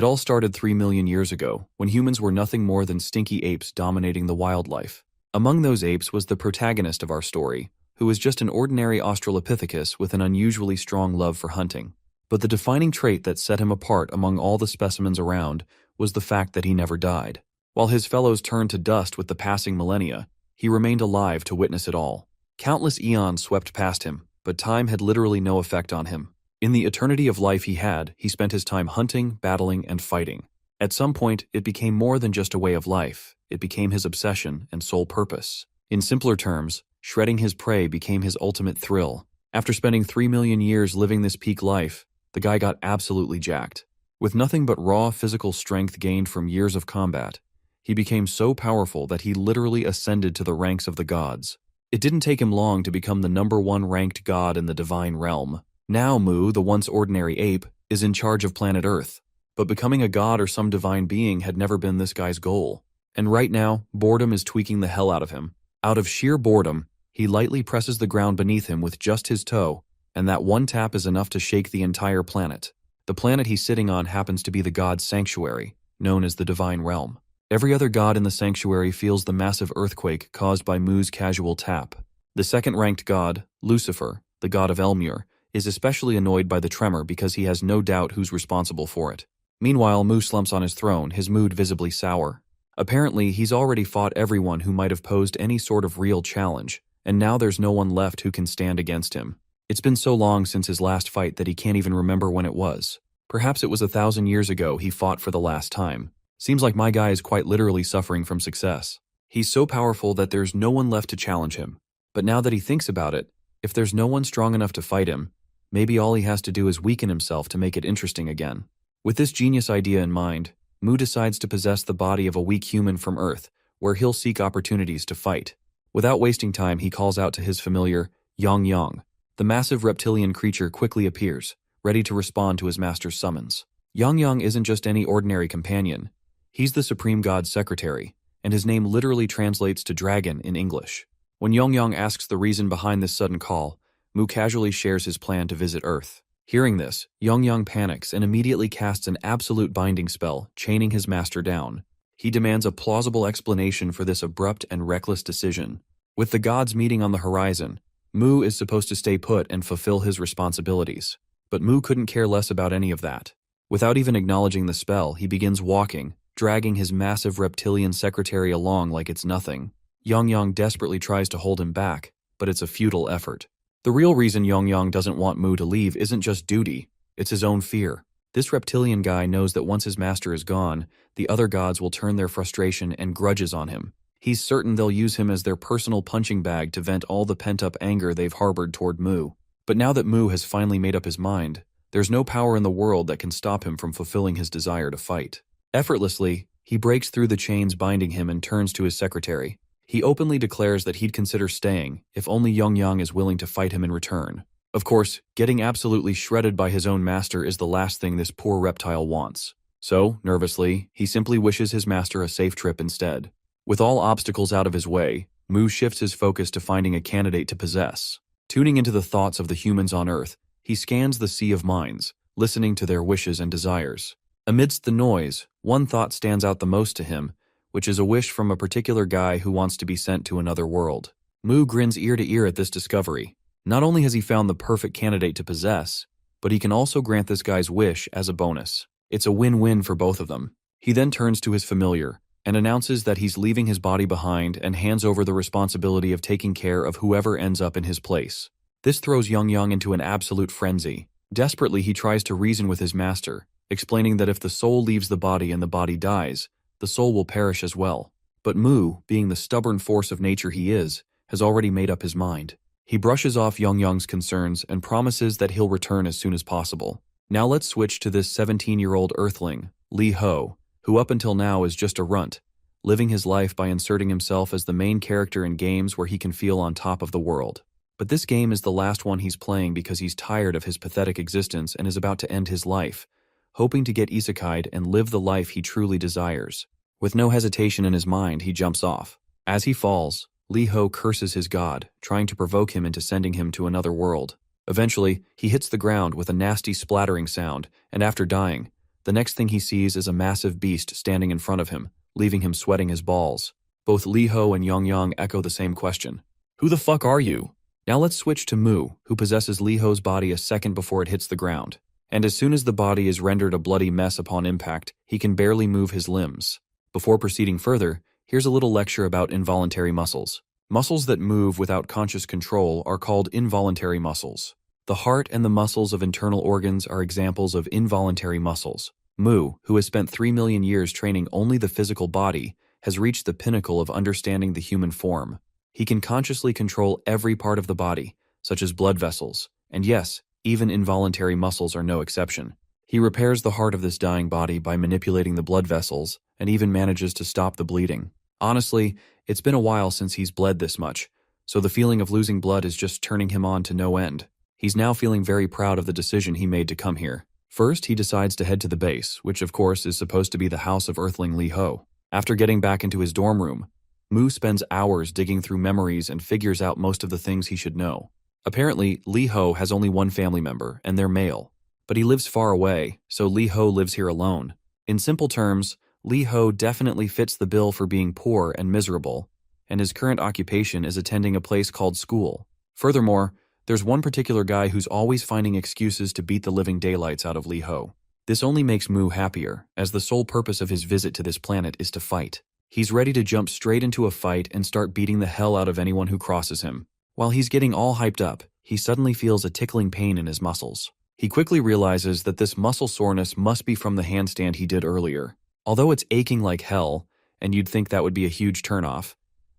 It all started 3 million years ago, when humans were nothing more than stinky apes dominating the wildlife. Among those apes was the protagonist of our story, who was just an ordinary Australopithecus with an unusually strong love for hunting. But the defining trait that set him apart among all the specimens around was the fact that he never died. While his fellows turned to dust with the passing millennia, he remained alive to witness it all. Countless eons swept past him, but time had literally no effect on him. In the eternity of life he spent his time hunting, battling, and fighting. At some point, it became more than just a way of life. It became his obsession and sole purpose. In simpler terms, shredding his prey became his ultimate thrill. After spending 3 million years living this peak life, the guy got absolutely jacked. With nothing but raw physical strength gained from years of combat, he became so powerful that he literally ascended to the ranks of the gods. It didn't take him long to become the #1 ranked god in the divine realm. Now Mu, the once ordinary ape, is in charge of planet Earth. But becoming a god or some divine being had never been this guy's goal. And right now, boredom is tweaking the hell out of him. Out of sheer boredom, he lightly presses the ground beneath him with just his toe, and that one tap is enough to shake the entire planet. The planet he's sitting on happens to be the god's sanctuary, known as the Divine Realm. Every other god in the sanctuary feels the massive earthquake caused by Mu's casual tap. The second-ranked god, Lucifer, the god of Elmure, is especially annoyed by the tremor because he has no doubt who's responsible for it. Meanwhile, Mu slumps on his throne, his mood visibly sour. Apparently, he's already fought everyone who might have posed any sort of real challenge, and now there's no one left who can stand against him. It's been so long since his last fight that he can't even remember when it was. Perhaps it was 1,000 years ago he fought for the last time. Seems like my guy is quite literally suffering from success. He's so powerful that there's no one left to challenge him. But now that he thinks about it, if there's no one strong enough to fight him, maybe all he has to do is weaken himself to make it interesting again. With this genius idea in mind, Mu decides to possess the body of a weak human from Earth, where he'll seek opportunities to fight. Without wasting time, he calls out to his familiar, Yang. The massive reptilian creature quickly appears, ready to respond to his master's summons. Yang isn't just any ordinary companion. He's the Supreme God's secretary, and his name literally translates to dragon in English. When Yang asks the reason behind this sudden call, Mu casually shares his plan to visit Earth. Hearing this, Yang panics and immediately casts an absolute binding spell, chaining his master down. He demands a plausible explanation for this abrupt and reckless decision. With the gods meeting on the horizon, Mu is supposed to stay put and fulfill his responsibilities. But Mu couldn't care less about any of that. Without even acknowledging the spell, he begins walking, dragging his massive reptilian secretary along like it's nothing. Yang desperately tries to hold him back, but it's a futile effort. The real reason Yang doesn't want Mu to leave isn't just duty, it's his own fear. This reptilian guy knows that once his master is gone, the other gods will turn their frustration and grudges on him. He's certain they'll use him as their personal punching bag to vent all the pent-up anger they've harbored toward Mu. But now that Mu has finally made up his mind, there's no power in the world that can stop him from fulfilling his desire to fight. Effortlessly, he breaks through the chains binding him and turns to his secretary. He openly declares that he'd consider staying if only Yang is willing to fight him in return. Of course, getting absolutely shredded by his own master is the last thing this poor reptile wants. So, nervously, he simply wishes his master a safe trip instead. With all obstacles out of his way, Mu shifts his focus to finding a candidate to possess. Tuning into the thoughts of the humans on Earth, he scans the sea of minds, listening to their wishes and desires. Amidst the noise, one thought stands out the most to him, which is a wish from a particular guy who wants to be sent to another world. Mu grins ear to ear at this discovery. Not only has he found the perfect candidate to possess, but he can also grant this guy's wish as a bonus. It's a win-win for both of them. He then turns to his familiar and announces that he's leaving his body behind and hands over the responsibility of taking care of whoever ends up in his place. This throws Yang into an absolute frenzy. Desperately, he tries to reason with his master, explaining that if the soul leaves the body and the body dies, the soul will perish as well. But Mu, being the stubborn force of nature he is, has already made up his mind. He brushes off Yang's concerns and promises that he'll return as soon as possible. Now let's switch to this 17-year-old earthling, Li Ho, who up until now is just a runt, living his life by inserting himself as the main character in games where he can feel on top of the world. But this game is the last one he's playing because he's tired of his pathetic existence and is about to end his life, hoping to get isekai'd and live the life he truly desires. With no hesitation in his mind, he jumps off. As he falls, Li Ho curses his god, trying to provoke him into sending him to another world. Eventually, he hits the ground with a nasty splattering sound, and after dying, The next thing he sees is a massive beast standing in front of him, leaving him sweating his balls. Both Lee Ho and Yongyang echo the same question. Who the fuck are you? Now let's switch to Mu, who possesses Lee Ho's body a second before it hits the ground. And as soon as the body is rendered a bloody mess upon impact, he can barely move his limbs. Before proceeding further, here's a little lecture about involuntary muscles. Muscles that move without conscious control are called involuntary muscles. The heart and the muscles of internal organs are examples of involuntary muscles. Mu, who has spent 3 million years training only the physical body, has reached the pinnacle of understanding the human form. He can consciously control every part of the body, such as blood vessels, and yes, even involuntary muscles are no exception. He repairs the heart of this dying body by manipulating the blood vessels, and even manages to stop the bleeding. Honestly, it's been a while since he's bled this much, so the feeling of losing blood is just turning him on to no end. He's now feeling very proud of the decision he made to come here. First, he decides to head to the base, which of course is supposed to be the house of Earthling Lee Ho. After getting back into his dorm room, Mu spends hours digging through memories and figures out most of the things he should know. Apparently, Lee Ho has only one family member, and they're male. But he lives far away, so Lee Ho lives here alone. In simple terms, Lee Ho definitely fits the bill for being poor and miserable, and his current occupation is attending a place called school. Furthermore, there's one particular guy who's always finding excuses to beat the living daylights out of Lee Ho. This only makes Mu happier, as the sole purpose of his visit to this planet is to fight. He's ready to jump straight into a fight and start beating the hell out of anyone who crosses him. While he's getting all hyped up, he suddenly feels a tickling pain in his muscles. He quickly realizes that this muscle soreness must be from the handstand he did earlier. Although it's aching like hell, and you'd think that would be a huge turnoff,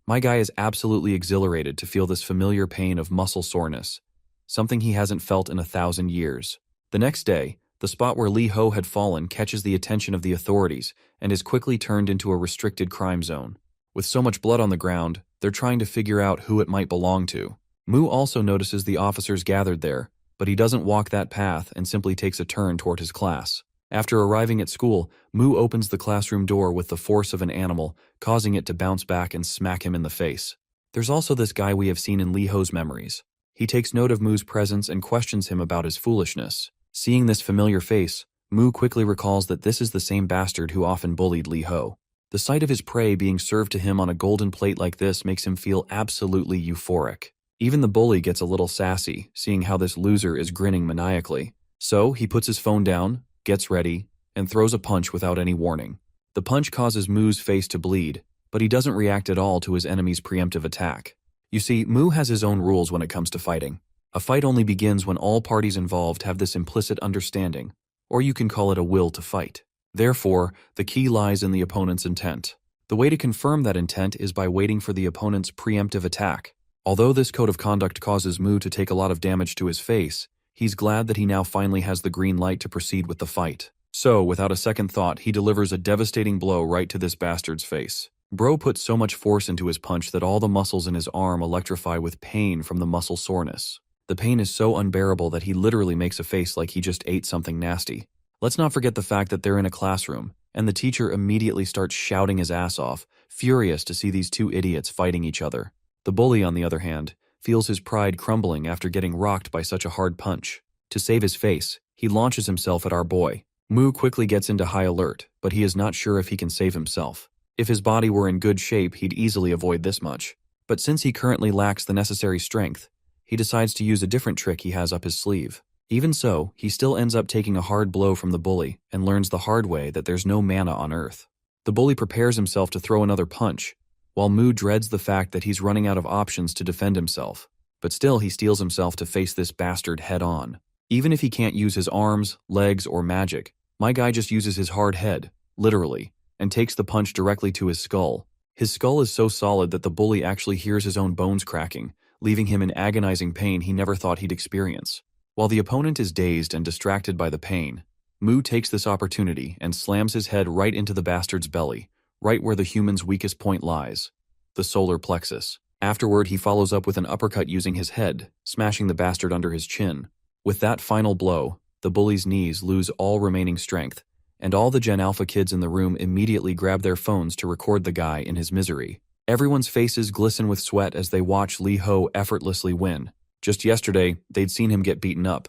my guy is absolutely exhilarated to feel this familiar pain of muscle soreness, something he hasn't felt in 1,000 years. The next day, the spot where Lee Ho had fallen catches the attention of the authorities and is quickly turned into a restricted crime zone. With so much blood on the ground, they're trying to figure out who it might belong to. Mu also notices the officers gathered there, but he doesn't walk that path and simply takes a turn toward his class. After arriving at school, Mu opens the classroom door with the force of an animal, causing it to bounce back and smack him in the face. There's also this guy we have seen in Lee Ho's memories. He takes note of Mu's presence and questions him about his foolishness. Seeing this familiar face, Mu quickly recalls that this is the same bastard who often bullied Lee Ho. The sight of his prey being served to him on a golden plate like this makes him feel absolutely euphoric. Even the bully gets a little sassy, seeing how this loser is grinning maniacally. So he puts his phone down, gets ready, and throws a punch without any warning. The punch causes Mu's face to bleed, but he doesn't react at all to his enemy's preemptive attack. You see, Mu has his own rules when it comes to fighting. A fight only begins when all parties involved have this implicit understanding, or you can call it a will to fight. Therefore, the key lies in the opponent's intent. The way to confirm that intent is by waiting for the opponent's preemptive attack. Although this code of conduct causes Mu to take a lot of damage to his face, he's glad that he now finally has the green light to proceed with the fight. So, without a second thought, he delivers a devastating blow right to this bastard's face. Bro puts so much force into his punch that all the muscles in his arm electrify with pain from the muscle soreness. The pain is so unbearable that he literally makes a face like he just ate something nasty. Let's not forget the fact that they're in a classroom, and the teacher immediately starts shouting his ass off, furious to see these two idiots fighting each other. The bully, on the other hand, feels his pride crumbling after getting rocked by such a hard punch. To save his face, he launches himself at our boy. Mu quickly gets into high alert, but he is not sure if he can save himself. If his body were in good shape, he'd easily avoid this much. But since he currently lacks the necessary strength, he decides to use a different trick he has up his sleeve. Even so, he still ends up taking a hard blow from the bully and learns the hard way that there's no mana on Earth. The bully prepares himself to throw another punch, while Mu dreads the fact that he's running out of options to defend himself. But still, he steels himself to face this bastard head-on. Even if he can't use his arms, legs, or magic, my guy just uses his hard head, literally, and takes the punch directly to his skull. His skull is so solid that the bully actually hears his own bones cracking, leaving him in agonizing pain he never thought he'd experience. While the opponent is dazed and distracted by the pain, Mu takes this opportunity and slams his head right into the bastard's belly, right where the human's weakest point lies, the solar plexus. Afterward, he follows up with an uppercut using his head, smashing the bastard under his chin. With that final blow, the bully's knees lose all remaining strength, and all the Gen Alpha kids in the room immediately grab their phones to record the guy in his misery. Everyone's faces glisten with sweat as they watch Lee Ho effortlessly win. Just yesterday, they'd seen him get beaten up,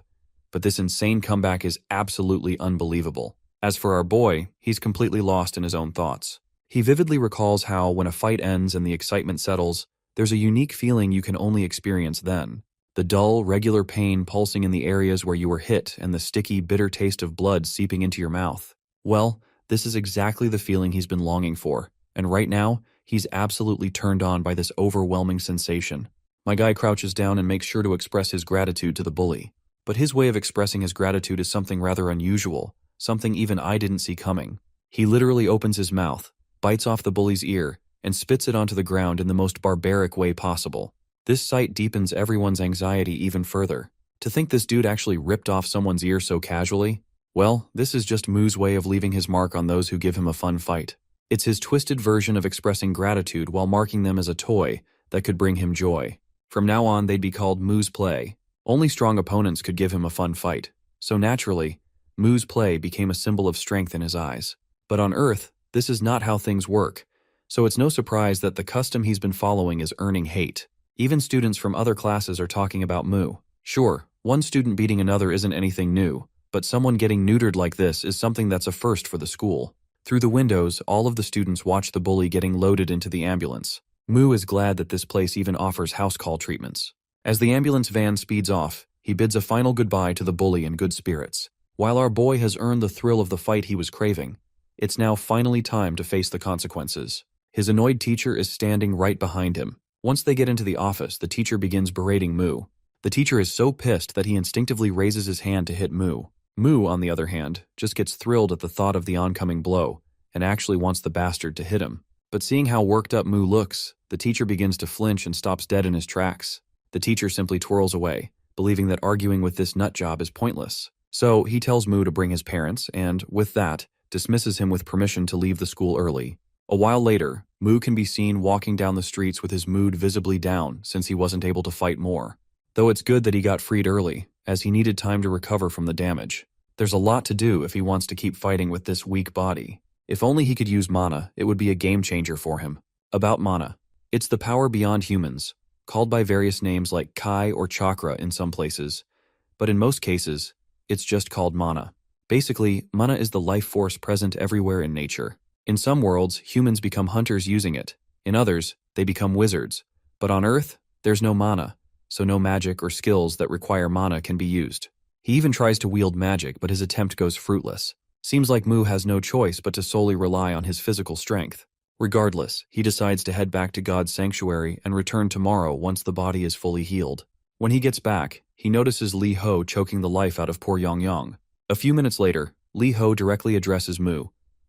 but this insane comeback is absolutely unbelievable. As for our boy, he's completely lost in his own thoughts. He vividly recalls how, when a fight ends and the excitement settles, there's a unique feeling you can only experience then. The dull, regular pain pulsing in the areas where you were hit and the sticky, bitter taste of blood seeping into your mouth. Well, this is exactly the feeling he's been longing for, and right now, he's absolutely turned on by this overwhelming sensation. My guy crouches down and makes sure to express his gratitude to the bully. But his way of expressing his gratitude is something rather unusual, something even I didn't see coming. He literally opens his mouth, bites off the bully's ear, and spits it onto the ground in the most barbaric way possible. This sight deepens everyone's anxiety even further. To think this dude actually ripped off someone's ear so casually? Well, this is just Moo's way of leaving his mark on those who give him a fun fight. It's his twisted version of expressing gratitude while marking them as a toy that could bring him joy. From now on, they'd be called Moo's Play. Only strong opponents could give him a fun fight. So naturally, Moo's Play became a symbol of strength in his eyes. But on Earth, this is not how things work. So it's no surprise that the custom he's been following is earning hate. Even students from other classes are talking about Moo. Sure, one student beating another isn't anything new, but someone getting neutered like this is something that's a first for the school. Through the windows, all of the students watch the bully getting loaded into the ambulance. Moo is glad that this place even offers house call treatments. As the ambulance van speeds off, he bids a final goodbye to the bully in good spirits. While our boy has earned the thrill of the fight he was craving, it's now finally time to face the consequences. His annoyed teacher is standing right behind him. Once they get into the office, the teacher begins berating Moo. The teacher is so pissed that he instinctively raises his hand to hit Moo. Moo, on the other hand, just gets thrilled at the thought of the oncoming blow and actually wants the bastard to hit him. But seeing how worked up Moo looks, the teacher begins to flinch and stops dead in his tracks. The teacher simply twirls away, believing that arguing with this nutjob is pointless. So he tells Moo to bring his parents and, with that, dismisses him with permission to leave the school early. A while later, Moo can be seen walking down the streets with his mood visibly down since he wasn't able to fight more. Though it's good that he got freed early, as he needed time to recover from the damage. There's a lot to do if he wants to keep fighting with this weak body. If only he could use mana, it would be a game changer for him. About mana. It's the power beyond humans, called by various names like Kai or Chakra in some places, but in most cases, it's just called mana. Basically, mana is the life force present everywhere in nature. In some worlds, humans become hunters using it. In others, they become wizards. But on Earth, there's no mana, so no magic or skills that require mana can be used. He even tries to wield magic, but his attempt goes fruitless. Seems like Moo has no choice but to solely rely on his physical strength. Regardless, he decides to head back to God's sanctuary and return tomorrow once the body is fully healed. When he gets back, he notices Lee Ho choking the life out of poor Yong. A few minutes later, Lee Ho directly addresses Moo,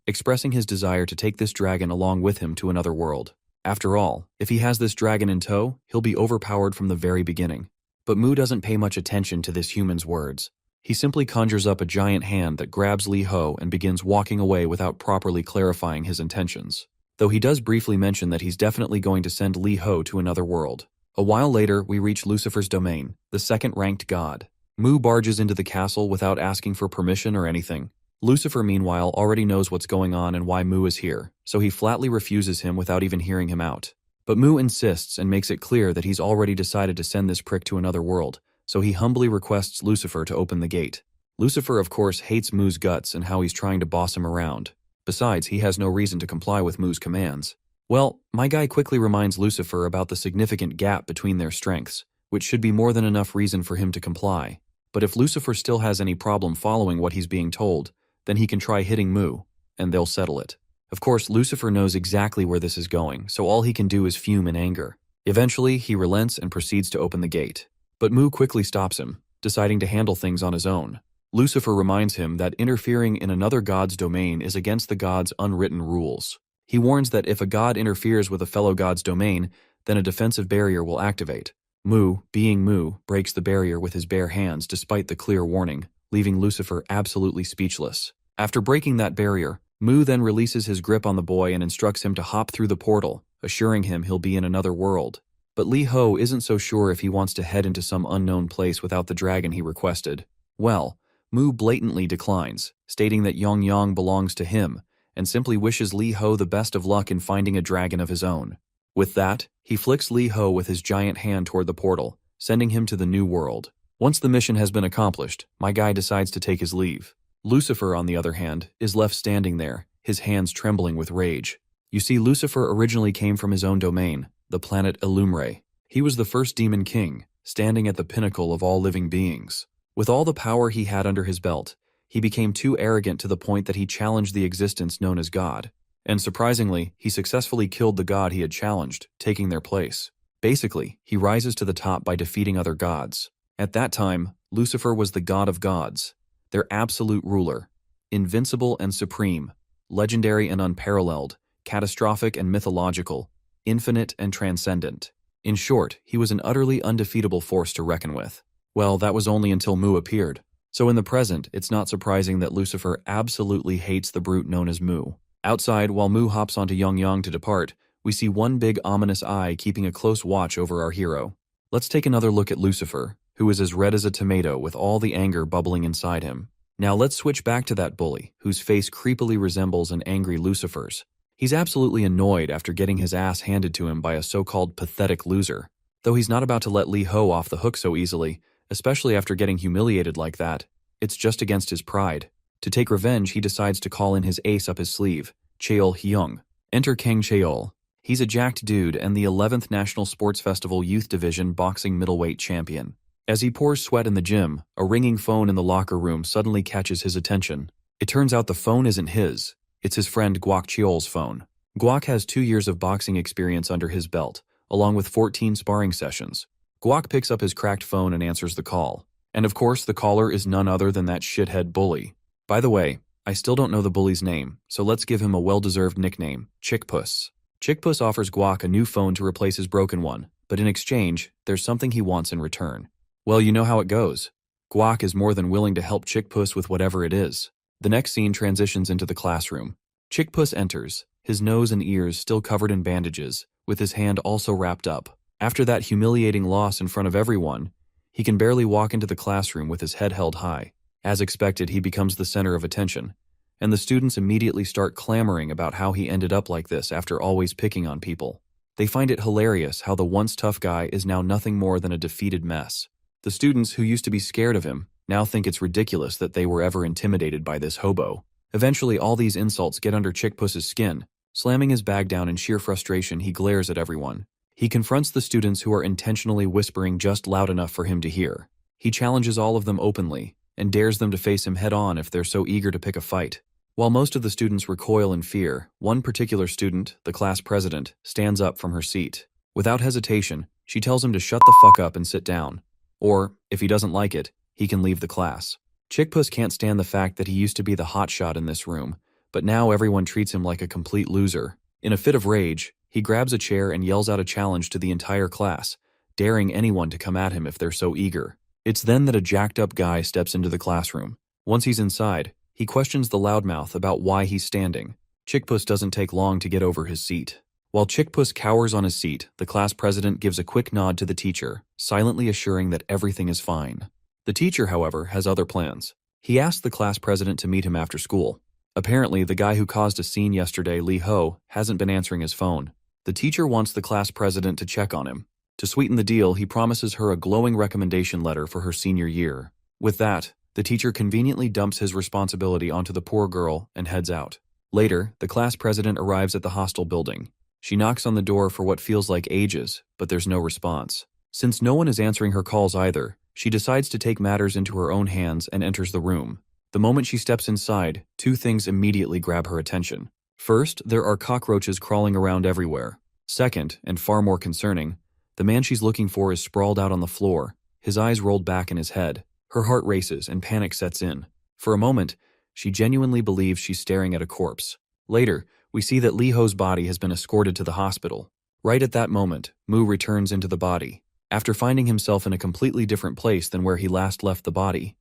expressing his desire to take this dragon along with him to another world. After all, if he has this dragon in tow, he'll be overpowered from the very beginning. But Moo doesn't pay much attention to this human's words. He simply conjures up a giant hand that grabs Lee Ho and begins walking away without properly clarifying his intentions. Though he does briefly mention that he's definitely going to send Lee Ho to another world. A while later, we reach Lucifer's domain, the second-ranked god. Moo barges into the castle without asking for permission or anything. Lucifer, meanwhile, already knows what's going on and why Moo is here, so he flatly refuses him without even hearing him out. But Moo insists and makes it clear that he's already decided to send this prick to another world, so he humbly requests Lucifer to open the gate. Lucifer, of course, hates Moo's guts and how he's trying to boss him around. Besides, he has no reason to comply with Moo's commands. Well, my guy quickly reminds Lucifer about the significant gap between their strengths, which should be more than enough reason for him to comply. But if Lucifer still has any problem following what he's being told, then he can try hitting Moo, and they'll settle it. Of course, Lucifer knows exactly where this is going, so all he can do is fume in anger. Eventually, he relents and proceeds to open the gate. But Moo quickly stops him, deciding to handle things on his own. Lucifer reminds him that interfering in another god's domain is against the god's unwritten rules. He warns that if a god interferes with a fellow god's domain, then a defensive barrier will activate. Moo, being Moo, breaks the barrier with his bare hands despite the clear warning, leaving Lucifer absolutely speechless. After breaking that barrier, Moo then releases his grip on the boy and instructs him to hop through the portal, assuring him he'll be in another world. But Lee Ho isn't so sure if he wants to head into some unknown place without the dragon he requested. Well, Moo blatantly declines, stating that Yong belongs to him, and simply wishes Lee Ho the best of luck in finding a dragon of his own. With that, he flicks Lee Ho with his giant hand toward the portal, sending him to the new world. Once the mission has been accomplished, my guy decides to take his leave. Lucifer, on the other hand, is left standing there, his hands trembling with rage. You see, Lucifer originally came from his own domain, the planet Illumre. He was the first demon king, standing at the pinnacle of all living beings. With all the power he had under his belt, he became too arrogant to the point that he challenged the existence known as God. And surprisingly, he successfully killed the god he had challenged, taking their place. Basically, he rises to the top by defeating other gods. At that time, Lucifer was the god of gods, their absolute ruler, invincible and supreme, legendary and unparalleled, catastrophic and mythological, infinite and transcendent. In short, he was an utterly undefeatable force to reckon with. Well, that was only until Mu appeared. So in the present, it's not surprising that Lucifer absolutely hates the brute known as Mu. Outside, while Mu hops onto Yang to depart, we see one big ominous eye keeping a close watch over our hero. Let's take another look at Lucifer, who is as red as a tomato with all the anger bubbling inside him. Now let's switch back to that bully, whose face creepily resembles an angry Lucifer's. He's absolutely annoyed after getting his ass handed to him by a so-called pathetic loser. Though he's not about to let Lee Ho off the hook so easily, especially after getting humiliated like that. It's just against his pride. To take revenge, he decides to call in his ace up his sleeve, Cheol Hyung. Enter Kang Cheol. He's a jacked dude and the 11th National Sports Festival Youth Division boxing middleweight champion. As he pours sweat in the gym, a ringing phone in the locker room suddenly catches his attention. It turns out the phone isn't his. It's his friend Guak Cheol's phone. Guak has 2 years of boxing experience under his belt, along with 14 sparring sessions. Guak picks up his cracked phone and answers the call. And of course, the caller is none other than that shithead bully. By the way, I still don't know the bully's name, so let's give him a well-deserved nickname, Chickpuss. Chickpuss offers Guak a new phone to replace his broken one, but in exchange, there's something he wants in return. Well, you know how it goes. Guak is more than willing to help Chickpuss with whatever it is. The next scene transitions into the classroom. Chickpuss enters, his nose and ears still covered in bandages, with his hand also wrapped up. After that humiliating loss in front of everyone, he can barely walk into the classroom with his head held high. As expected, he becomes the center of attention, and the students immediately start clamoring about how he ended up like this after always picking on people. They find it hilarious how the once tough guy is now nothing more than a defeated mess. The students who used to be scared of him now think it's ridiculous that they were ever intimidated by this hobo. Eventually, all these insults get under Chickpuss's skin. Slamming his bag down in sheer frustration, he glares at everyone. He confronts the students who are intentionally whispering just loud enough for him to hear. He challenges all of them openly, and dares them to face him head-on if they're so eager to pick a fight. While most of the students recoil in fear, one particular student, the class president, stands up from her seat. Without hesitation, she tells him to shut the fuck up and sit down. Or, if he doesn't like it, he can leave the class. Chickpuss can't stand the fact that he used to be the hotshot in this room, but now everyone treats him like a complete loser. In a fit of rage, he grabs a chair and yells out a challenge to the entire class, daring anyone to come at him if they're so eager. It's then that a jacked-up guy steps into the classroom. Once he's inside, he questions the loudmouth about why he's standing. Chickpuss doesn't take long to get over his seat. While Chickpuss cowers on his seat, the class president gives a quick nod to the teacher, silently assuring that everything is fine. The teacher, however, has other plans. He asks the class president to meet him after school. Apparently, the guy who caused a scene yesterday, Lee Ho, hasn't been answering his phone. The teacher wants the class president to check on him. To sweeten the deal, he promises her a glowing recommendation letter for her senior year. With that, the teacher conveniently dumps his responsibility onto the poor girl and heads out. Later, the class president arrives at the hostel building. She knocks on the door for what feels like ages, but there's no response. Since no one is answering her calls either, she decides to take matters into her own hands and enters the room. The moment she steps inside, 2 things immediately grab her attention. First, there are cockroaches crawling around everywhere. Second, and far more concerning, the man she's looking for is sprawled out on the floor, his eyes rolled back in his head. Her heart races and panic sets in. For a moment, she genuinely believes she's staring at a corpse. Later, we see that Lee Ho's body has been escorted to the hospital. Right at that moment, Mu returns into the body. After finding himself in a completely different place than where he last left the body,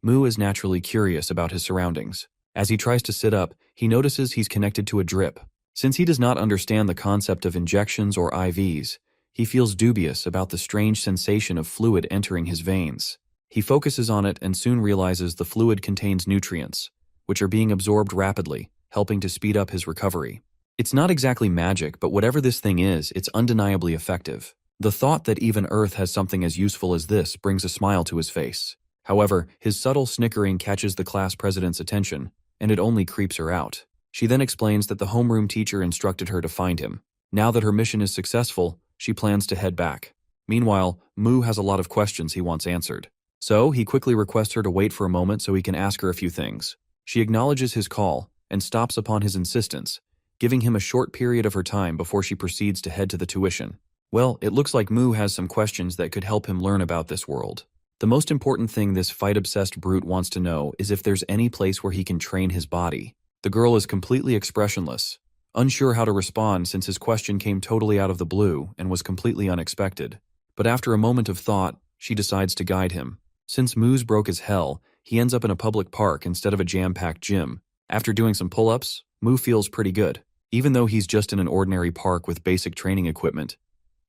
Mu is naturally curious about his surroundings. As he tries to sit up, he notices he's connected to a drip. Since he does not understand the concept of injections or IVs, he feels dubious about the strange sensation of fluid entering his veins. He focuses on it and soon realizes the fluid contains nutrients, which are being absorbed rapidly, helping to speed up his recovery. It's not exactly magic, but whatever this thing is, it's undeniably effective. The thought that even Earth has something as useful as this brings a smile to his face. However, his subtle snickering catches the class president's attention, and it only creeps her out. She then explains that the homeroom teacher instructed her to find him. Now that her mission is successful, she plans to head back. Meanwhile, Mu has a lot of questions he wants answered. So, he quickly requests her to wait for a moment so he can ask her a few things. She acknowledges his call and stops upon his insistence, giving him a short period of her time before she proceeds to head to the tuition. Well, it looks like Mu has some questions that could help him learn about this world. The most important thing this fight-obsessed brute wants to know is if there's any place where he can train his body. The girl is completely expressionless, unsure how to respond since his question came totally out of the blue and was completely unexpected. But after a moment of thought, she decides to guide him. Since Mu's broke as hell, he ends up in a public park instead of a jam-packed gym. After doing some pull-ups, Mu feels pretty good. Even though he's just in an ordinary park with basic training equipment,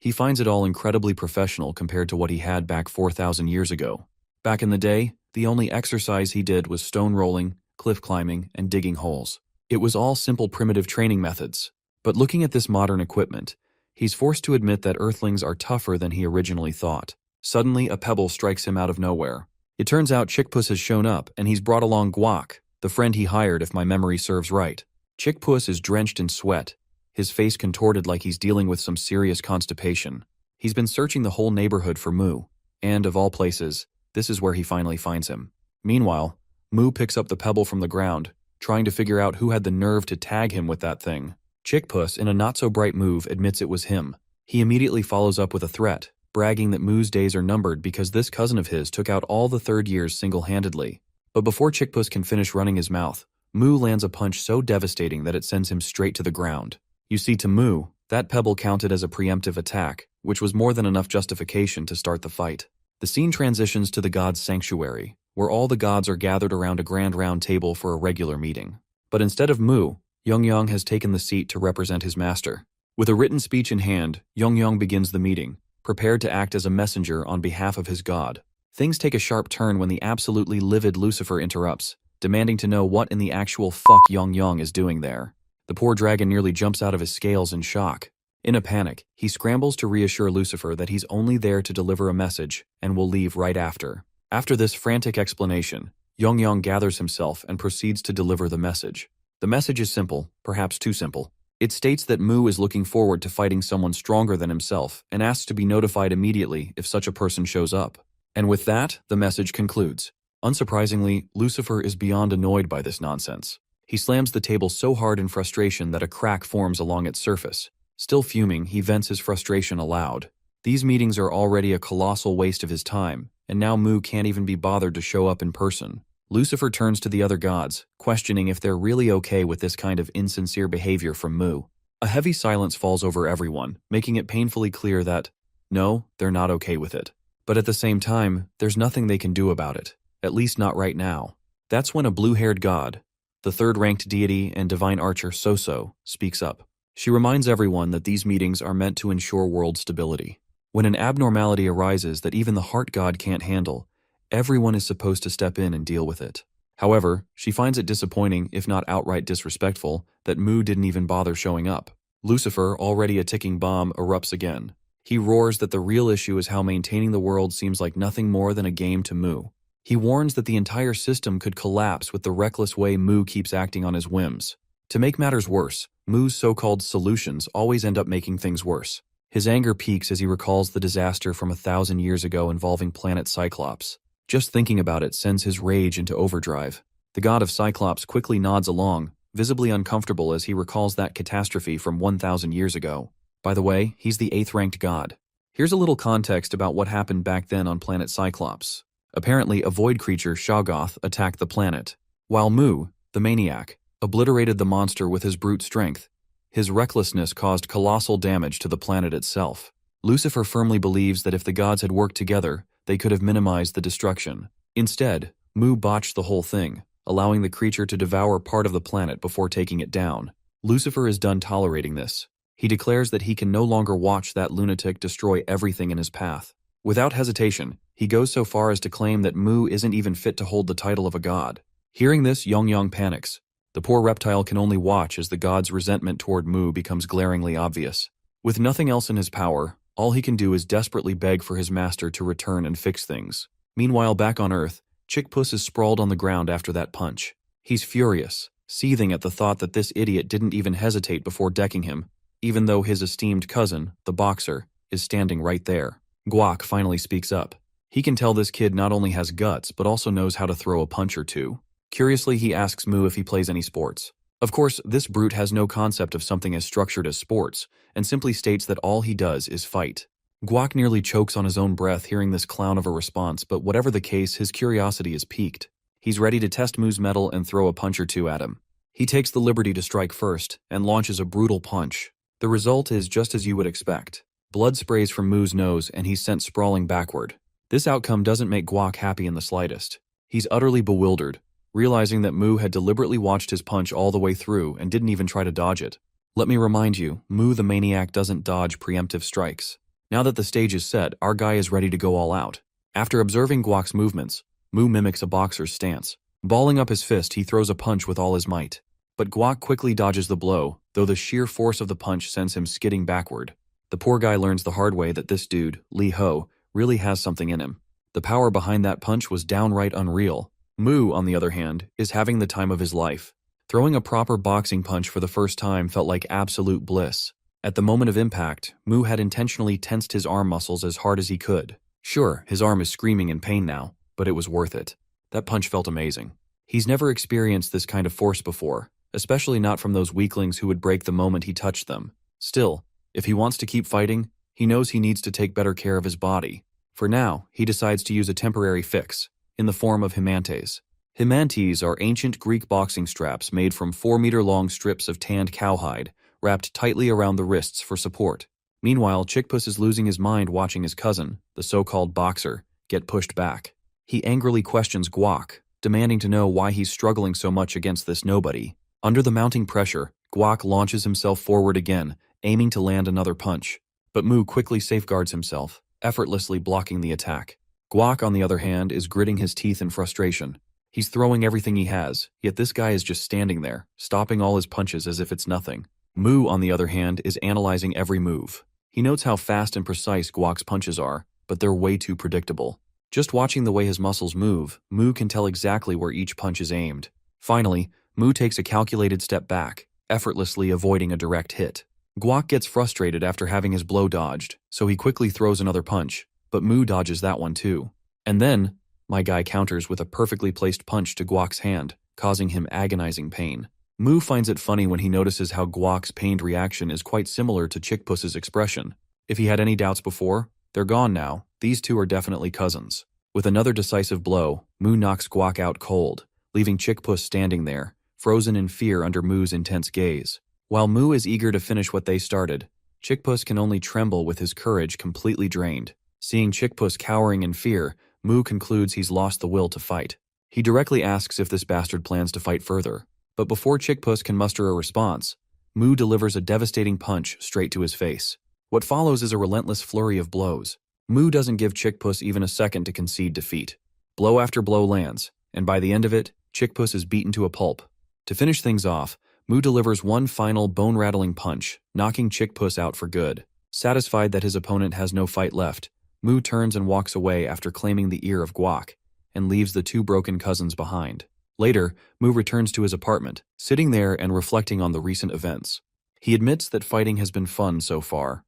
he finds it all incredibly professional compared to what he had back 4,000 years ago. Back in the day, the only exercise he did was stone rolling, cliff climbing, and digging holes. It was all simple primitive training methods. But looking at this modern equipment, he's forced to admit that Earthlings are tougher than he originally thought. Suddenly, a pebble strikes him out of nowhere. It turns out Chickpuss has shown up, and he's brought along Guac, the friend he hired if my memory serves right. Chickpuss is drenched in sweat, his face contorted like he's dealing with some serious constipation. He's been searching the whole neighborhood for Mu, and of all places, this is where he finally finds him. Meanwhile, Mu picks up the pebble from the ground, trying to figure out who had the nerve to tag him with that thing. Chickpuss, in a not-so-bright move, admits it was him. He immediately follows up with a threat, bragging that Mu's days are numbered because this cousin of his took out all the third years single-handedly. But before Chickpuss can finish running his mouth, Mu lands a punch so devastating that it sends him straight to the ground. You see, to Mu, that pebble counted as a preemptive attack, which was more than enough justification to start the fight. The scene transitions to the gods' sanctuary, where all the gods are gathered around a grand round table for a regular meeting. But instead of Mu, Yongyang has taken the seat to represent his master. With a written speech in hand, Yongyang begins the meeting, prepared to act as a messenger on behalf of his god. Things take a sharp turn when the absolutely livid Lucifer interrupts, demanding to know what in the actual fuck Yongyang is doing there. The poor dragon nearly jumps out of his scales in shock. In a panic, he scrambles to reassure Lucifer that he's only there to deliver a message and will leave right after. After this frantic explanation, Yongyang gathers himself and proceeds to deliver the message. The message is simple, perhaps too simple. It states that Mu is looking forward to fighting someone stronger than himself and asks to be notified immediately if such a person shows up. And with that, the message concludes. Unsurprisingly, Lucifer is beyond annoyed by this nonsense. He slams the table so hard in frustration that a crack forms along its surface. Still fuming, he vents his frustration aloud. These meetings are already a colossal waste of his time, and now Mu can't even be bothered to show up in person. Lucifer turns to the other gods, questioning if they're really okay with this kind of insincere behavior from Mu. A heavy silence falls over everyone, making it painfully clear that, no, they're not okay with it. But at the same time, there's nothing they can do about it, at least not right now. That's when a blue-haired god, the third-ranked deity and divine archer Soso, speaks up. She reminds everyone that these meetings are meant to ensure world stability. When an abnormality arises that even the heart god can't handle, everyone is supposed to step in and deal with it. However, she finds it disappointing, if not outright disrespectful, that Mu didn't even bother showing up. Lucifer, already a ticking bomb, erupts again. He roars that the real issue is how maintaining the world seems like nothing more than a game to Mu. He warns that the entire system could collapse with the reckless way Mu keeps acting on his whims. To make matters worse, Mu's so-called solutions always end up making things worse. His anger peaks as he recalls the disaster from 1,000 years ago involving planet Cyclops. Just thinking about it sends his rage into overdrive. The god of Cyclops quickly nods along, visibly uncomfortable as he recalls that catastrophe from 1,000 years ago. By the way, he's the 8th-ranked god. Here's a little context about what happened back then on planet Cyclops. Apparently, a void creature, Shoggoth, attacked the planet. While Mu, the maniac, obliterated the monster with his brute strength, his recklessness caused colossal damage to the planet itself. Lucifer firmly believes that if the gods had worked together, they could have minimized the destruction. Instead, Mu botched the whole thing, allowing the creature to devour part of the planet before taking it down. Lucifer is done tolerating this. He declares that he can no longer watch that lunatic destroy everything in his path. Without hesitation, he goes so far as to claim that Mu isn't even fit to hold the title of a god. Hearing this, Yongyang panics. The poor reptile can only watch as the god's resentment toward Mu becomes glaringly obvious. With nothing else in his power, all he can do is desperately beg for his master to return and fix things. Meanwhile, back on Earth, Chickpuss is sprawled on the ground after that punch. He's furious, seething at the thought that this idiot didn't even hesitate before decking him, even though his esteemed cousin, the boxer, is standing right there. Guac finally speaks up. He can tell this kid not only has guts, but also knows how to throw a punch or two. Curiously, he asks Mu if he plays any sports. Of course, this brute has no concept of something as structured as sports, and simply states that all he does is fight. Guac nearly chokes on his own breath hearing this clown of a response, but whatever the case, his curiosity is piqued. He's ready to test Mu's mettle and throw a punch or two at him. He takes the liberty to strike first, and launches a brutal punch. The result is just as you would expect. Blood sprays from Mu's nose, and he's sent sprawling backward. This outcome doesn't make Guac happy in the slightest. He's utterly bewildered, realizing that Mu had deliberately watched his punch all the way through and didn't even try to dodge it. Let me remind you, Mu the maniac doesn't dodge preemptive strikes. Now that the stage is set, our guy is ready to go all out. After observing Guac's movements, Mu mimics a boxer's stance. Balling up his fist, he throws a punch with all his might. But Guac quickly dodges the blow, though the sheer force of the punch sends him skidding backward. The poor guy learns the hard way that this dude, Li Ho, really has something in him. The power behind that punch was downright unreal. Mu, on the other hand, is having the time of his life. Throwing a proper boxing punch for the first time felt like absolute bliss. At the moment of impact, Mu had intentionally tensed his arm muscles as hard as he could. Sure, his arm is screaming in pain now, but it was worth it. That punch felt amazing. He's never experienced this kind of force before, especially not from those weaklings who would break the moment he touched them. Still, if he wants to keep fighting, he knows he needs to take better care of his body. For now, he decides to use a temporary fix, in the form of himantes. Himantes are ancient Greek boxing straps made from 4-meter-long strips of tanned cowhide, wrapped tightly around the wrists for support. Meanwhile, Chickpuss is losing his mind watching his cousin, the so-called boxer, get pushed back. He angrily questions Guac, demanding to know why he's struggling so much against this nobody. Under the mounting pressure, Guac launches himself forward again, aiming to land another punch. But Mu quickly safeguards himself, effortlessly blocking the attack. Guac, on the other hand, is gritting his teeth in frustration. He's throwing everything he has, yet this guy is just standing there, stopping all his punches as if it's nothing. Mu, on the other hand, is analyzing every move. He notes how fast and precise Guac's punches are, but they're way too predictable. Just watching the way his muscles move, Mu can tell exactly where each punch is aimed. Finally, Mu takes a calculated step back, effortlessly avoiding a direct hit. Guac gets frustrated after having his blow dodged, so he quickly throws another punch, but Mu dodges that one too. And then, my guy counters with a perfectly placed punch to Guac's hand, causing him agonizing pain. Mu finds it funny when he notices how Guac's pained reaction is quite similar to Chickpuss's expression. If he had any doubts before, they're gone now. These two are definitely cousins. With another decisive blow, Mu knocks Guac out cold, leaving Chickpuss standing there, frozen in fear under Mu's intense gaze. While Mu is eager to finish what they started, Chickpuss can only tremble with his courage completely drained. Seeing Chickpuss cowering in fear, Mu concludes he's lost the will to fight. He directly asks if this bastard plans to fight further. But before Chickpuss can muster a response, Mu delivers a devastating punch straight to his face. What follows is a relentless flurry of blows. Mu doesn't give Chickpuss even a second to concede defeat. Blow after blow lands, and by the end of it, Chickpuss is beaten to a pulp. To finish things off, Mu delivers one final bone-rattling punch, knocking Chickpuss out for good. Satisfied that his opponent has no fight left, Mu turns and walks away after claiming the ear of Guac, and leaves the two broken cousins behind. Later, Mu returns to his apartment, sitting there and reflecting on the recent events. He admits that fighting has been fun so far,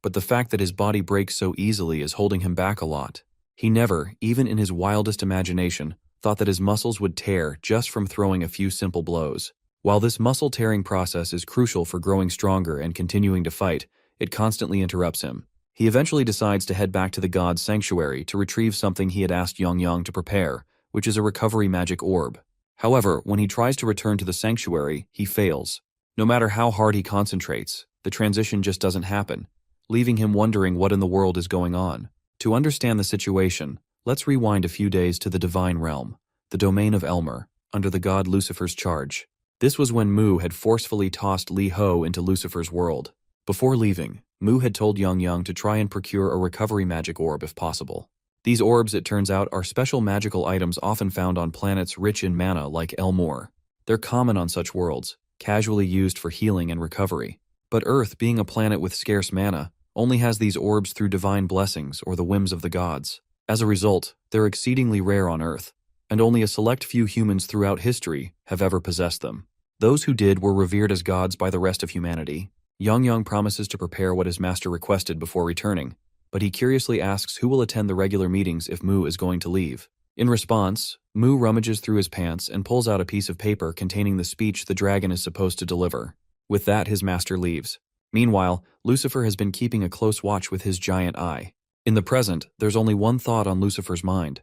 but the fact that his body breaks so easily is holding him back a lot. He never, even in his wildest imagination, thought that his muscles would tear just from throwing a few simple blows. While this muscle-tearing process is crucial for growing stronger and continuing to fight, it constantly interrupts him. He eventually decides to head back to the god's sanctuary to retrieve something he had asked Yang to prepare, which is a recovery magic orb. However, when he tries to return to the sanctuary, he fails. No matter how hard he concentrates, the transition just doesn't happen, leaving him wondering what in the world is going on. To understand the situation, let's rewind a few days to the divine realm, the domain of Elmer, under the god Lucifer's charge. This was when Mu had forcefully tossed Li Ho into Lucifer's world. Before leaving, Mu had told Yang to try and procure a recovery magic orb if possible. These orbs, it turns out, are special magical items often found on planets rich in mana like Elmore. They're common on such worlds, casually used for healing and recovery. But Earth, being a planet with scarce mana, only has these orbs through divine blessings or the whims of the gods. As a result, they're exceedingly rare on Earth. and only a select few humans throughout history have ever possessed them. Those who did were revered as gods by the rest of humanity. Yang promises to prepare what his master requested before returning, but he curiously asks who will attend the regular meetings if Mu is going to leave. In response, Mu rummages through his pants and pulls out a piece of paper containing the speech the dragon is supposed to deliver. With that, his master leaves. Meanwhile, Lucifer has been keeping a close watch with his giant eye. In the present, there's only one thought on Lucifer's mind.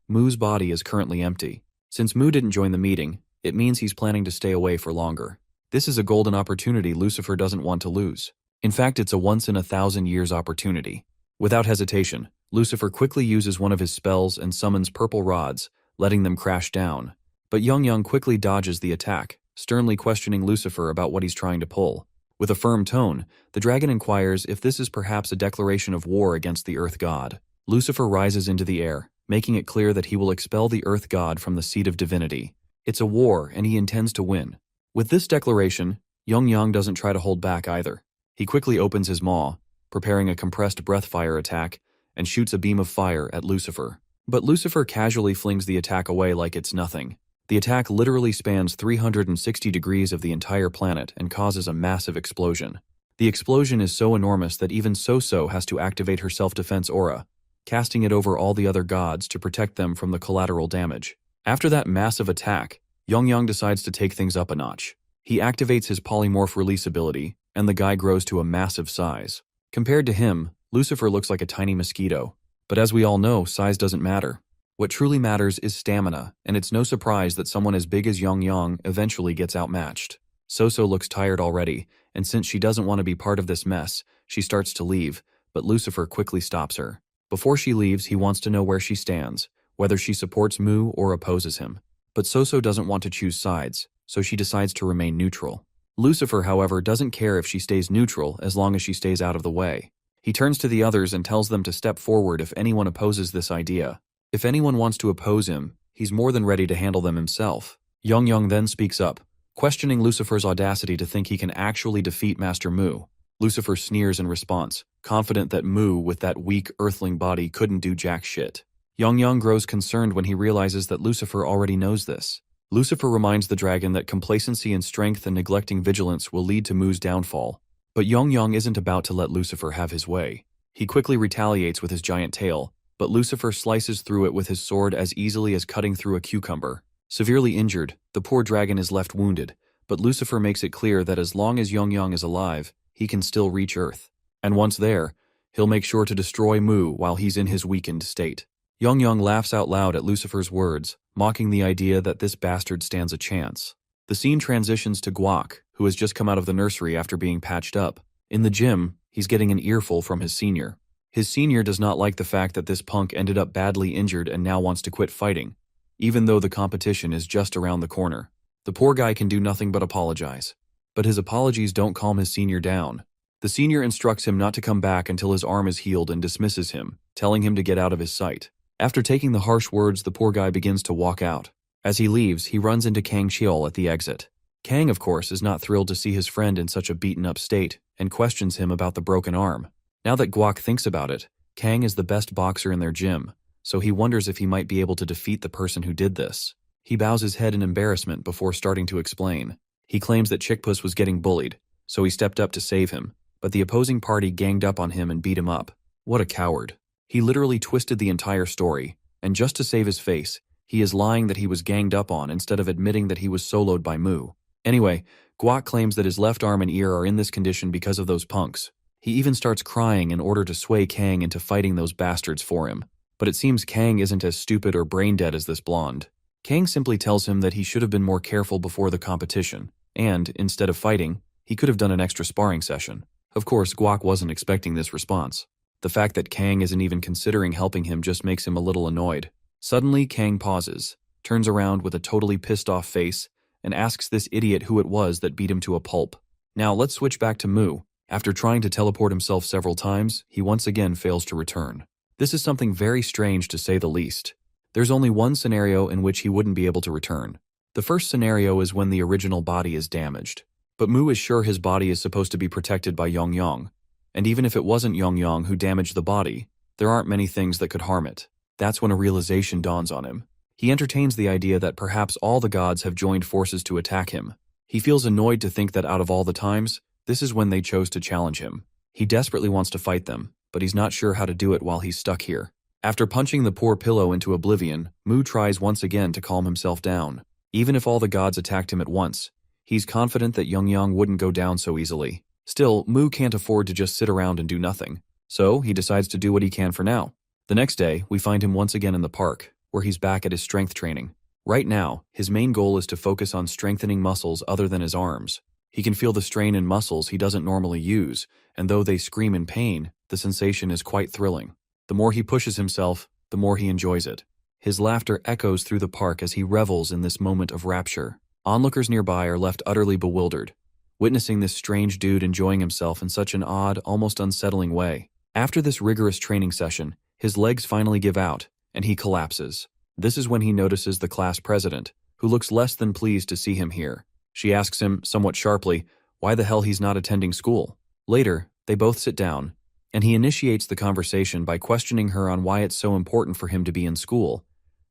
Mu's body is currently empty. Since Mu didn't join the meeting, it means he's planning to stay away for longer. This is a golden opportunity Lucifer doesn't want to lose. In fact, it's a once-in-a-thousand-years opportunity. Without hesitation, Lucifer quickly uses one of his spells and summons purple rods, letting them crash down. But Yang quickly dodges the attack, sternly questioning Lucifer about what he's trying to pull. With a firm tone, the dragon inquires if this is perhaps a declaration of war against the Earth God. Lucifer rises into the air, making it clear that he will expel the Earth God from the seat of divinity. It's a war, and he intends to win. With this declaration, Yang doesn't try to hold back either. He quickly opens his maw, preparing a compressed breath fire attack, and shoots a beam of fire at Lucifer. But Lucifer casually flings the attack away like it's nothing. The attack literally spans 360 degrees of the entire planet and causes a massive explosion. The explosion is so enormous that even So has to activate her self-defense aura, casting it over all the other gods to protect them from the collateral damage. After that massive attack, Yang decides to take things up a notch. He activates his polymorph release ability, and the guy grows to a massive size. Compared to him, Lucifer looks like a tiny mosquito. But as we all know, size doesn't matter. What truly matters is stamina, and it's no surprise that someone as big as Yang eventually gets outmatched. So looks tired already, and since she doesn't want to be part of this mess, she starts to leave, but Lucifer quickly stops her. Before she leaves, he wants to know where she stands, whether she supports Mu or opposes him. But So doesn't want to choose sides, so she decides to remain neutral. Lucifer, however, doesn't care if she stays neutral as long as she stays out of the way. He turns to the others and tells them to step forward if anyone opposes this idea. If anyone wants to oppose him, he's more than ready to handle them himself. Yang then speaks up, questioning Lucifer's audacity to think he can actually defeat Master Mu. Lucifer sneers in response, confident that Mu with that weak earthling body couldn't do jack shit. Yang grows concerned when he realizes that Lucifer already knows this. Lucifer reminds the dragon that complacency in strength and neglecting vigilance will lead to Mu's downfall. But Yang isn't about to let Lucifer have his way. He quickly retaliates with his giant tail, but Lucifer slices through it with his sword as easily as cutting through a cucumber. Severely injured, the poor dragon is left wounded, but Lucifer makes it clear that as long as Yang is alive, he can still reach Earth. And once there, he'll make sure to destroy Mu while he's in his weakened state. Yang laughs out loud at Lucifer's words, mocking the idea that this bastard stands a chance. The scene transitions to Guak, who has just come out of the nursery after being patched up. In the gym, he's getting an earful from his senior. His senior does not like the fact that this punk ended up badly injured and now wants to quit fighting, even though the competition is just around the corner. The poor guy can do nothing but apologize. But his apologies don't calm his senior down. The senior instructs him not to come back until his arm is healed and dismisses him, telling him to get out of his sight. After taking the harsh words, the poor guy begins to walk out. As he leaves, he runs into Kang Chiol at the exit. Kang, of course, is not thrilled to see his friend in such a beaten-up state and questions him about the broken arm. Now that Guak thinks about it, Kang is the best boxer in their gym, so he wonders if he might be able to defeat the person who did this. He bows his head in embarrassment before starting to explain. He claims that Chickpuss was getting bullied, so he stepped up to save him, but the opposing party ganged up on him and beat him up. What a coward. He literally twisted the entire story, and just to save his face, he is lying that he was ganged up on instead of admitting that he was soloed by Mu. Anyway, Guak claims that his left arm and ear are in this condition because of those punks. He even starts crying in order to sway Kang into fighting those bastards for him. But it seems Kang isn't as stupid or brain-dead as this blonde. Kang simply tells him that he should have been more careful before the competition, and, instead of fighting, he could have done an extra sparring session. Of course, Guak wasn't expecting this response. The fact that Kang isn't even considering helping him just makes him a little annoyed. Suddenly, Kang pauses, turns around with a totally pissed-off face, and asks this idiot who it was that beat him to a pulp. Now, let's switch back to Mu. After trying to teleport himself several times, he once again fails to return. This is something very strange to say the least. There's only one scenario in which he wouldn't be able to return. The first scenario is when the original body is damaged. But Mu is sure his body is supposed to be protected by Yang. And even if it wasn't Yang who damaged the body, there aren't many things that could harm it. That's when a realization dawns on him. He entertains the idea that perhaps all the gods have joined forces to attack him. He feels annoyed to think that out of all the times, this is when they chose to challenge him. He desperately wants to fight them, but he's not sure how to do it while he's stuck here. After punching the poor pillow into oblivion, Mu tries once again to calm himself down. Even if all the gods attacked him at once, he's confident that Young wouldn't go down so easily. Still, Mu can't afford to just sit around and do nothing, so he decides to do what he can for now. The next day, we find him once again in the park, where he's back at his strength training. Right now, his main goal is to focus on strengthening muscles other than his arms. He can feel the strain in muscles he doesn't normally use, and though they scream in pain, the sensation is quite thrilling. The more he pushes himself, the more he enjoys it. His laughter echoes through the park as he revels in this moment of rapture. Onlookers nearby are left utterly bewildered, witnessing this strange dude enjoying himself in such an odd, almost unsettling way. After this rigorous training session, his legs finally give out, and he collapses. This is when he notices the class president, who looks less than pleased to see him here. She asks him, somewhat sharply, why the hell he's not attending school. Later, they both sit down, and he initiates the conversation by questioning her on why it's so important for him to be in school,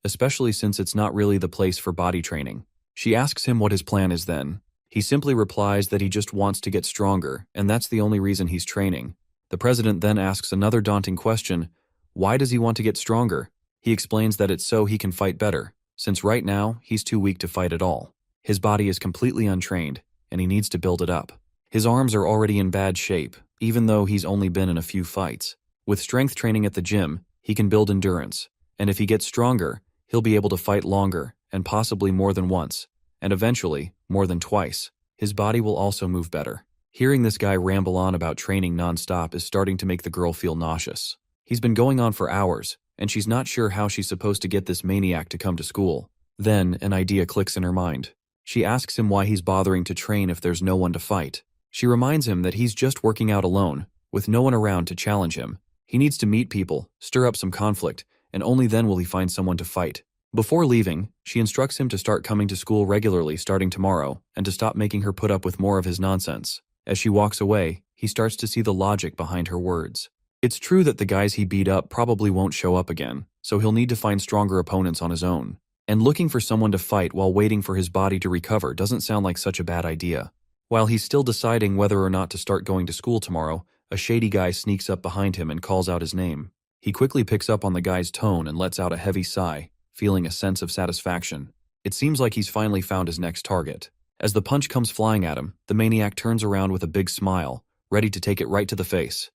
especially since it's not really the place for body training. She asks him what his plan is then. He simply replies that he just wants to get stronger, and that's the only reason he's training. The president then asks another daunting question, why does he want to get stronger? He explains that it's so he can fight better, since right now he's too weak to fight at all. His body is completely untrained, and he needs to build it up. His arms are already in bad shape, even though he's only been in a few fights. With strength training at the gym, he can build endurance, and if he gets stronger, he'll be able to fight longer, and possibly more than once, and eventually, more than twice. His body will also move better. Hearing this guy ramble on about training non-stop is starting to make the girl feel nauseous. He's been going on for hours, and she's not sure how she's supposed to get this maniac to come to school. Then, an idea clicks in her mind. She asks him why he's bothering to train if there's no one to fight. She reminds him that he's just working out alone, with no one around to challenge him. He needs to meet people, stir up some conflict, and only then will he find someone to fight. Before leaving, she instructs him to start coming to school regularly starting tomorrow, and to stop making her put up with more of his nonsense. As she walks away, he starts to see the logic behind her words. It's true that the guys he beat up probably won't show up again, so he'll need to find stronger opponents on his own. And looking for someone to fight while waiting for his body to recover doesn't sound like such a bad idea. While he's still deciding whether or not to start going to school tomorrow, a shady guy sneaks up behind him and calls out his name. He quickly picks up on the guy's tone and lets out a heavy sigh, feeling a sense of satisfaction. It seems like he's finally found his next target. As the punch comes flying at him, the maniac turns around with a big smile, ready to take it right to the face.